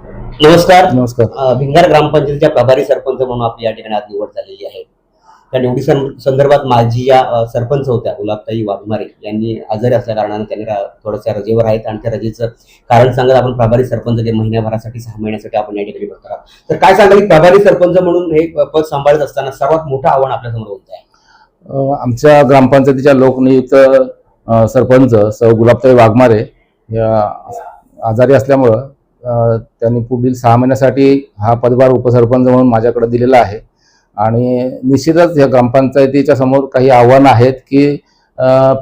नमस्कार. नमस्कार. भिंगार ग्रामपंचायतीच्या प्रभारी सरपंच म्हणून आपली या ठिकाणी आज निवड झालेली आहे. त्या निवडी संदर्भात माझी या सरपंच होत्या गुलाबताई वाघमारे यांनी आजारी असल्या कारणाने त्यांनी थोड्याशा रजेवर आहेत आणि त्या रजेचं कारण सांगत आपण प्रभारी सरपंच जे महिन्याभरासाठी 6 महिन्यासाठी आपण या ठिकाणी बसणार आहोत. तर काय सांगाल, प्रभारी सरपंच म्हणून हे पद सांभाळत असताना सर्वात मोठं आव्हान आपल्यासमोर होतं आहे? आमच्या ग्रामपंचायतीच्या लोकनियुक्त सरपंच सौ गुलाबताई वाघमारे या आजारी असल्यामुळं त्यांनी पुढील 6 महिन्यासाठी हा पदभार उपसरपंच म्हणून माझ्याकडे दिलेला आहे. आणि निश्चितच या ग्रामपंचायतीच्या समोर काही आव्हानं आहेत की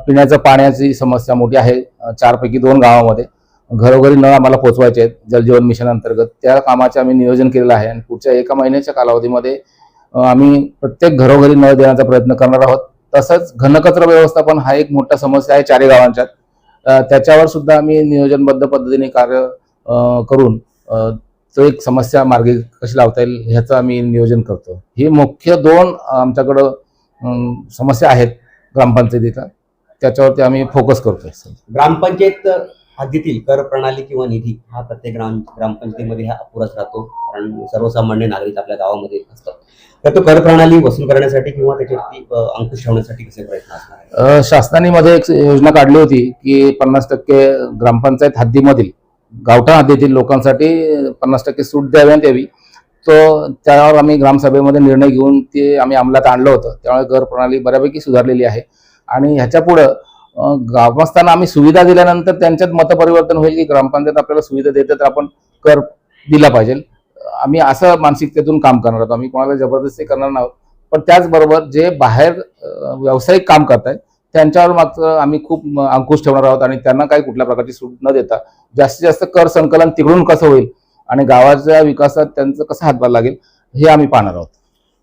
पिण्याच्या पाण्याची समस्या मोठी आहे. 4 पैकी 2 गावामध्ये घरोघरी नळ आम्हाला पोचवायचे आहेत जलजीवन मिशन अंतर्गत. त्या कामाचे आम्ही नियोजन केलेलं आहे आणि पुढच्या 1 महिन्याच्या कालावधीमध्ये आम्ही प्रत्येक घरोघरी नळ देण्याचा प्रयत्न करणार आहोत. तसंच घनकचरा व्यवस्थापन हा एक मोठा समस्या आहे 4 गावांच्यात. त्याच्यावर सुद्धा आम्ही नियोजनबद्ध पद्धतीने कार्य करून तो एक समस्या मार्गी कशी लावता येईल ह्याचं आम्ही नियोजन करतो. ही मुख्य 2 आमच्याकडं समस्या आहेत ग्रामपंचायतीचा, त्याच्यावरती आम्ही फोकस करतोय. ग्रामपंचायत हद्दीतील कर प्रणाली किंवा निधी हा प्रत्येक ग्रामपंचायतीमध्ये हा अपुराच राहतो, कारण सर्वसामान्य नागरिक आपल्या गावामध्ये असतात. तर तो कर प्रणाली वसूल करण्यासाठी किंवा त्याच्यावरती अंकुश ठेवण्यासाठी कसे प्रयत्न असणार आहे? शासनाने मध्ये एक योजना काढली होती की 50% ग्रामपंचायत हद्दीमधील गावठा हद्दीतील लोकांसाठी 50% सूट द्याव्यात यावी. तो त्यावर आम्ही ग्रामसभेमध्ये निर्णय घेऊन ते आम्ही अंमलात आणलं होतं. त्यामुळे कर प्रणाली बऱ्यापैकी सुधारलेली आहे आणि ह्याच्या पुढं ग्रामस्थांना आम्ही सुविधा दिल्यानंतर त्यांच्यात मतपरिवर्तन होईल की ग्रामपंचायत आपल्याला सुविधा देते तर आपण कर दिला पाहिजे. आम्ही असं मानसिकतेतून काम करणार आहोत. आम्ही कोणाला जबरदस्ती करणार नाही. पण त्याचबरोबर जे बाहेर व्यावसायिक काम करतायत त्यांच्यावर मात्र आम्ही खूप अंकुश ठेवणार आहोत आणि त्यांना काही कुठल्या प्रकारची सूट न देता जास्तीत जास्त कर संकलन तिकडून कसं होईल आणि गावाच्या विकासात त्यांचं कसं हातभार लागेल हे आम्ही पाहणार आहोत.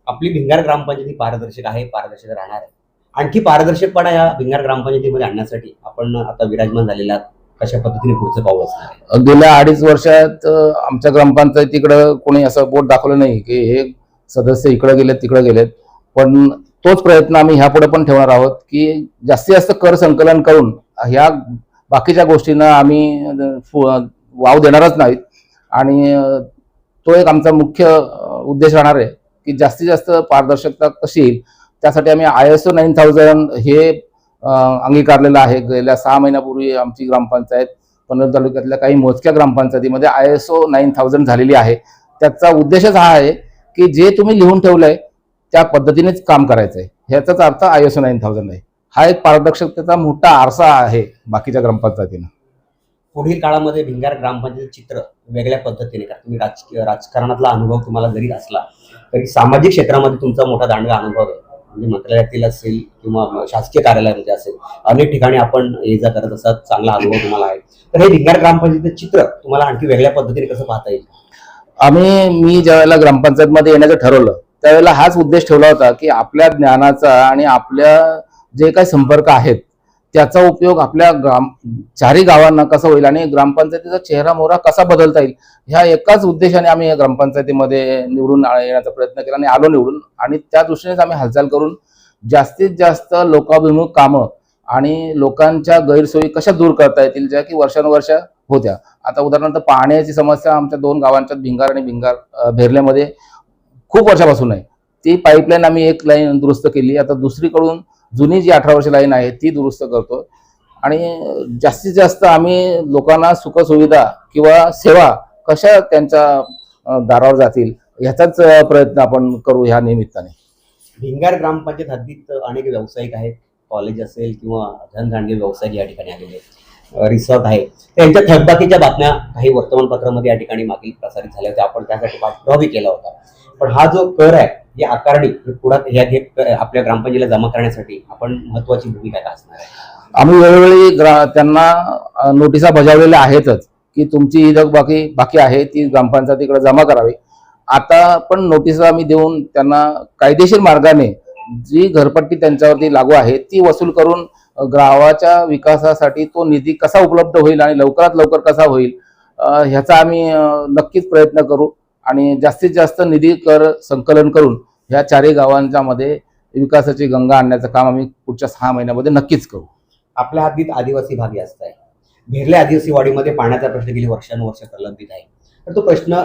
आपली भिंगार ग्रामपंचायती पारदर्शक आहे, पारदर्शक राहणार आहे. आणखी पारदर्शकपणा या भिंगार ग्रामपंचायतीमध्ये आणण्यासाठी आपण आता विराजमान झालेला कशा पद्धतीने पुढचं पाऊल असणार आहे? गेल्या 2.5 वर्षात आमच्या ग्रामपंचायतीकडं कोणी असं बोट दाखवलं नाही की हे सदस्य इकडे गेलेत तिकडे गेलेत. पण तोच प्रयत्न आम्ही ह्यापुढे पण ठेवणार आहोत की जास्तीत जास्त कर संकलन करून ह्या बाकीच्या गोष्टींना आम्ही वाव देणारच नाहीत. आणि तो एक आमचा मुख्य उद्देश राहणार आहे की जास्तीत जास्त पारदर्शकता कशी येईल त्यासाठी आम्ही ISO 9000 हे अंगीकारलेलं आहे. गेल्या 6 महिन्यापूर्वी आमची ग्रामपंचायत पनवेल तालुक्यातल्या काही मोजक्या ग्रामपंचायतीमध्ये ISO 9000 झालेली आहे. त्याचा उद्देशच हा आहे की जे तुम्ही लिहून ठेवलंय त्या पद्धतीनेच काम करायचं आहे. ह्याचाच अर्थ ISO 9000 आहे. हा एक पारदर्शकतेचा मोठा आरसा आहे बाकीच्या ग्रामपंचायतींना. पुढील काळामध्ये भिंगार ग्रामपंचायत चित्र वेगळ्या पद्धतीने, कारण तुम्ही राजकारणातला अनुभव तुम्हाला जरी असला तरी सामाजिक क्षेत्रामध्ये तुमचा मोठा दांडगा अनुभव आहे. म्हणजे मंत्रालयातील असेल किंवा शासकीय कार्यालयामध्ये असेल, अनेक ठिकाणी आपण ये जा करत असतात, चांगला अनुभव तुम्हाला आहे. तर हे भिंगार ग्रामपंचायतीचं चित्र तुम्हाला आणखी वेगळ्या पद्धतीने कसं पाहता येईल? मी ज्यावेळेला ग्रामपंचायतमध्ये येण्याचं ठरवलं त्यावेळेला हाच उद्देश ठेवला होता की आपल्या ज्ञानाचा आणि आपल्या जे काही संपर्क आहेत त्याचा उपयोग आपल्या 4ही गावांना कसा होईल आणि ग्रामपंचायतीचा चेहरा मोहरा कसा बदलता येईल ह्या एकाच उद्देशाने आम्ही या ग्रामपंचायतीमध्ये निवडून येण्याचा प्रयत्न केला आणि आलो निवडून. आणि त्या दृष्टीनेच आम्ही हालचाल करून जास्तीत जास्त लोकाभिमुख कामं आणि लोकांच्या गैरसोयी कशा दूर करता येतील ज्या की वर्षानुवर्ष होत्या. आता उदाहरणार्थ पाण्याची समस्या आमच्या 2 गावांच्यात भिंगार आणि भेरल्यामध्ये खूप वर्षापासून आहे. ती पाईपलाईन आम्ही एक लाईन दुरुस्त केली. आता दुसरीकडून जुनी जी 18 वर्ष लाईन आहे ती दुरुस्त करतो आणि जास्तीत जास्त आम्ही लोकांना सुखसुविधा किंवा सेवा कशा त्यांच्या दारावर जातील ह्याचाच प्रयत्न आपण करू ह्या निमित्ताने. भिंगार ग्रामपंचायत हद्दीत अनेक व्यावसायिक आहेत, कॉलेज असेल किंवा धनधान्य व्यवसाय या ठिकाणी आलेले आहेत, रिसॉर्ट आहे. त्यांच्या थकबाकीच्या बातम्या काही वर्तमानपत्रामध्ये या ठिकाणी मागील प्रसारित झाल्या होत्या. आपण त्यासाठी पाठपुरावाही केला होता. पण हा जो कर आहे ही आकारणी पुढे आपल्या ग्रामपंचायतीला जमा करण्यासाठी आपण महत्वाची भूमिका काय असणार आहे? आम्ही वेळोवेळी त्यांना नोटिसा बजावलेल्या आहेतच की तुमची ही बाकी आहे ती ग्रामपंचायतीकडे जमा करावी. आता पण नोटिसा आम्ही देऊन त्यांना कायदेशीर मार्गाने जी घरपट्टी त्यांच्यावरती लागू आहे ती वसूल करून गावाच्या विकासासाठी तो निधी कसा उपलब्ध होईल आणि लवकरात लवकर कसा होईल ह्याचा आम्ही नक्कीच प्रयत्न करू आणि जास्तीत जास्त निधी कर संकलन करून ह्या 4ही गावांच्या मध्ये विकासाची गंगा आणण्याचं काम आम्ही पुढच्या 6 महिन्यामध्ये नक्कीच करू. आपल्या हद्दीत आदिवासी भाग जास्त आहे. भेरले आदिवासी वाडीमध्ये पाण्याचा प्रश्न गेली वर्षानुवर्ष प्रलंबित आहे. तर तो प्रश्न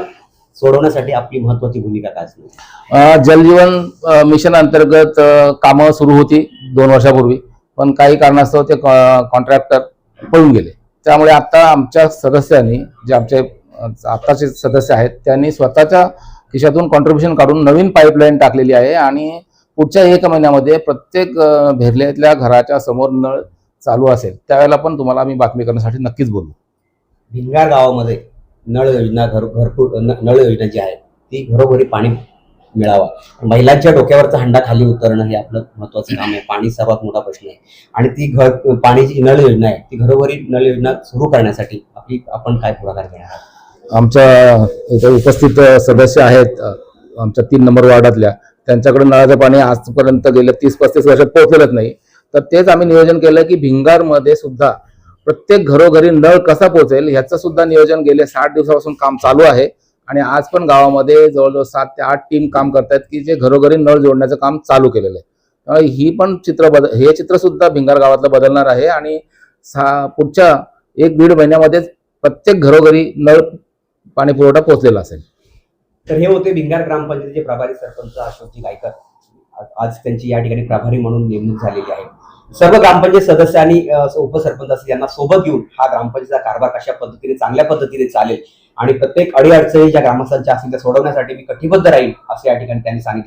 सोडवण्यासाठी आपली महत्वाची भूमिका काय असणार? जलजीवन मिशन अंतर्गत कामं सुरू होती 2 वर्षापूर्वी, पण काही कारणास्तव ते कॉन्ट्रॅक्टर पळून गेले. त्यामुळे आता आमच्या सदस्यांनी, जे आमचे आताचे सदस्य आहेत, त्यांनी स्वतःच्या खिशातून कॉन्ट्रीब्युशन काढून नवीन पाईपलाईन टाकलेली आहे आणि पुढच्या 1 महिन्यामध्ये प्रत्येक भेरल्यातल्या घराच्या समोर नळ चालू असेल. त्यावेळेला पण तुम्हाला आम्ही बातमी करण्यासाठी नक्कीच बोलू. भिंगार गावामध्ये नळ योजना घरकुल नळ योजना जी आहे ती घरोघरी पाणी मिळावा, महिलांच्या डोक्यावरचा हंडा खाली उतरणं हे आपलं महत्वाचं काम आहे. पाणी सर्वात मोठा प्रश्न आहे आणि ती पाणीची नळ योजना आहे ती घरोघरी नळ योजना सुरू करण्यासाठी आपण काय पुढाकार घेणार आहात? आमच्या इथे उपस्थित सदस्य आहेत आमच्या 3 नंबर वार्डातल्या, त्यांच्याकडे नळाचं पाणी आजपर्यंत गेल्या 30-35 वर्षात पोहोचलेलंच नाही. तर तेच आम्ही नियोजन केलं की भिंगारमध्ये सुद्धा प्रत्येक घरोघरी नळ कसा पोहोचेल ह्याचं सुद्धा नियोजन गेले 60 दिवसापासून काम चालू आहे आणि आज पण गावामध्ये जवळजवळ 7 ते 8 टीम काम करतायत की जे घरोघरी नळ जोडण्याचं काम चालू केलेलं आहे. त्यामुळे ही पण हे चित्र सुद्धा भिंगार गावातलं बदलणार आहे आणि पुढच्या 1-1.5 महिन्यामध्ये प्रत्येक घरोघरी नळ पाणी पुरवठा पोहोचलेला असेल. तर हे होते भिंगार ग्रामपंचायतीचे प्रभारी सरपंच अशोकजी गायकर. आज त्यांची या ठिकाणी प्रभारी म्हणून नेमणूक झालेली आहे. सर्व ग्रामपंचायत सदस्य आणि उपसरपंच असतील यांना सोबत घेऊन हा ग्रामपंचायतीचा कारभार कशा पद्धतीने चांगल्या पद्धतीने चालेल आणि प्रत्येक अडीअडचणी ज्या ग्रामस्थांच्या असतील त्या सोडवण्यासाठी मी कटिबद्ध राहील असं या ठिकाणी त्यांनी सांगितलं.